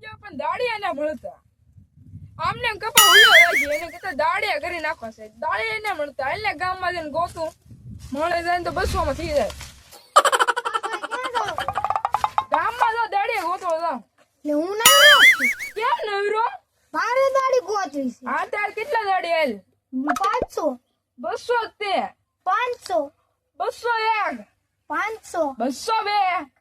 ગયો પણ દાડિયા ના મળતા આમને કપા ઉલ્યો હોય છે એને કહેતા દાડિયા કરી નાખવા છે દાડિયા ના મળતા એટલે ગામમાં જઈને ગોતું મળે જાય તો 200 માં થઈ જાય ગામમાં જો દાડિયા ગોતો જાવ લે હું ના કેમ નવરો મારે દાડી ગોતવી છે હા તાર કેટલા દાડિયા 500 200 તે 500 201 500 202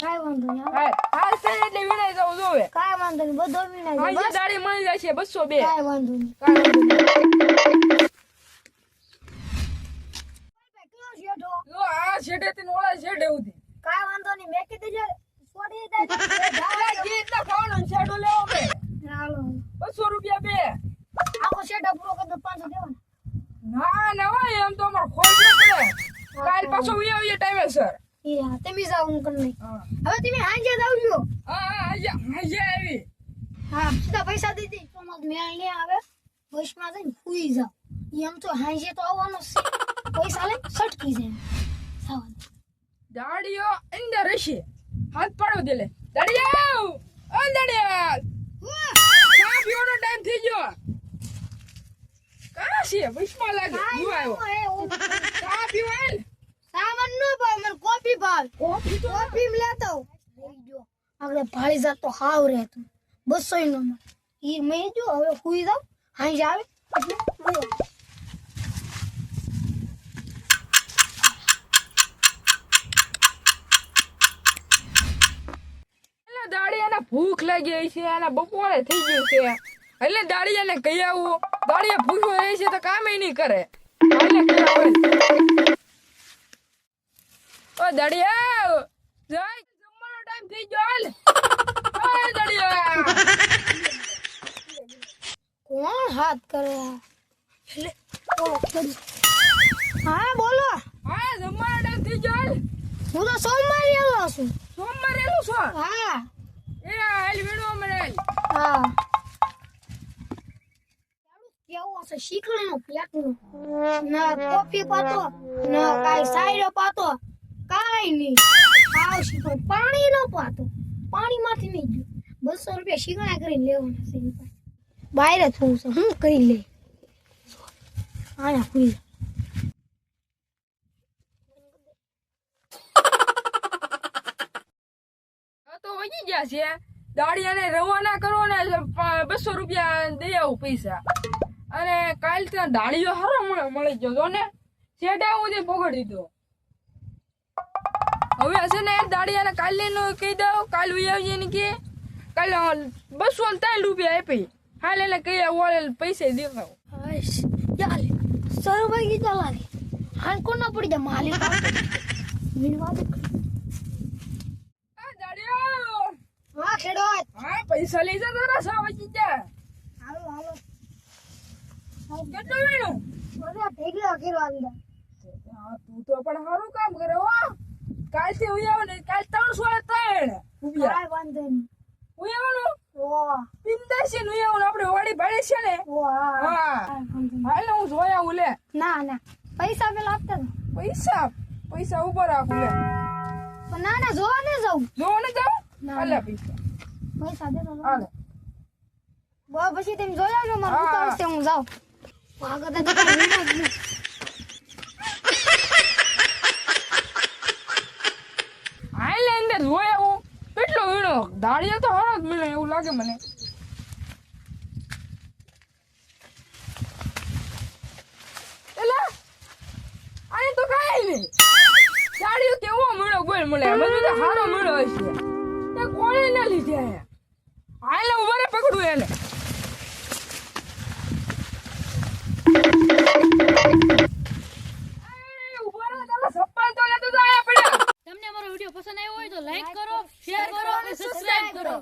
કાઈ વાંધો નહીં હાલ છે એટલે વિનાઈ જવું જોવે કાઈ વાંધો નહીં બધો વિનાઈ હા જાય એ દાડી મળી જશે 202 કાઈ વાંધો નહીં જો આ છેડે થી ઓલા છેડે ઉધી કાઈ વાંધો નહીં મેં કીધું જે છોડી દે કેટલા ખાવાનો છેડો લેવો બે ચાલો 200 રૂપિયા બે આખો શેડો પૂરો કરી દો 500 દેવાના ના ના હોય એમ તો અમાર ખોલ ન પડે કાલ પાછો આવીએ ટાઈમે સર યા તમે જાવ હું કર નહીં હા હવે તમે હાંજે જાવજો હા આજે આવી હા સીધા પૈસા દઈ દે તો મત મેળ નહીં આવે બસમાં જઈને ફૂઈ જાવ એમ તો હાંજે તો આવવાનો છે પૈસા લઈ સટકી જાય સાવન દાડીઓ અંદર હશે હાથ પાડો દે લે દાડિયા ઓ દાડિયા ચા પીવાનો ટાઈમ થઈ ગયો કા છે બસમાં લાગે હું આવ્યો ચા પીવાય સાવન નો ભાવ મને કોફી ભાવ કોફી તો કોફી લેતો લઈ જો આપણે ભાળી જાત તો હાવ રહેતું 200 નો ઈ મેં જો હવે ફૂઈ જાવ હાંજે આવે એટલે મળો દાડિયાને ભૂખ લાગી છે અને બપોરે થઈ ગયું છે એટલે દાડિયાને કહી આવું દાડિયા ભૂખ્યો રહે છે તો કામ નહીં કરે ઓ દાડિયા જાય જમવાનો ટાઈમ થઈ ગયો હાલ ઓ દાડિયા કોણ હાથ કરે એટલે હા બોલો હા જમવાનો ટાઈમ થઈ ગયો હાલ હું તો સોમવારે આવ્યો છું સોમવારે એનું છો હા એ હાલ વેણો મને હા કેવો છે શીખણીનો પેટનો ના કોફી પાતો ના કાઈ સાયરો પાતો કાઈ નહીં આવ શીખણ પાણી નો પાતો પાણીમાંથી નહીં ગયું 200 રૂપિયા શીખણા કરીને લેવાના છે એની પાસે બહાર જ હું છે હું કરી લે આયા હુઈ તો વહી ગયા છે દાડિયાને રવાના કરો ને 200 રૂપિયા દઈ આવું પૈસા અને કાલ ત્યાં દાડિયો હારો મળી ગયો તો ને શેડા સુધી પકડી દીધો હવે હશે ને દાડિયાને કાલે નો કહી દઉં કાલ વહી આવજે ને કે કાલે 203 રૂપિયા આપી હાલ એને કહી આવું પૈસા દેખાવ હાશ ચાલે સરવાઈ ગઈ ચાલે હાન કોણ ના પડી જા માલિક વિનવા દે દાડિયો હા ખેડો હા પૈસા લઈ જા તારા સાવજી જા હાલો હાલો કેટલું વેણું બધા ભેગલા કરવા દીધા હા તું તો પણ સારું કામ કરે હો કાલથી હું આવું ને કાલ 303 રૂપિયા કાઈ વાંધો નહીં હું આવવાનું ઓ પિંદાસી નું આવું આપણે વાડી ભાડે છે ને ઓ હા હા હાલ હું જોઈ આવું લે ના ના પૈસા પેલા આપતા હતા. પૈસા ઉપર રાખું લે પણ ના ના જોવા ન જાઉં જોવો ને જાવ ના, હાલે ના. પૈસા પૈસા દે તો હાલે બહુ પછી તેમ જોઈ આવજો મારે હા. ઉતાવળ છે હું જાઉં આગળ તો કાંઈ વિના જ નહીં. હાલે અંદર જોઈ આવું કેટલો વીણો દાડિયા તો હારો જ મળે એવું લાગે મને એલા આને તો કાંઈ નહીં દાડિયો કેવો મળ્યો બોલ મળે મને તો હારો મળ્યો હશે એ કોણે ના લીધે આયા હાલે ઉભા રે પકડું એને ઉભા રે તારા સપ્પા તો લેતો તો આયા પડ્યા તમને અમારો વિડિયો પસંદ આવ્યો હોય તો લાઈક કરો, શેર કરો અને સબસ્ક્રાઇબ કરો.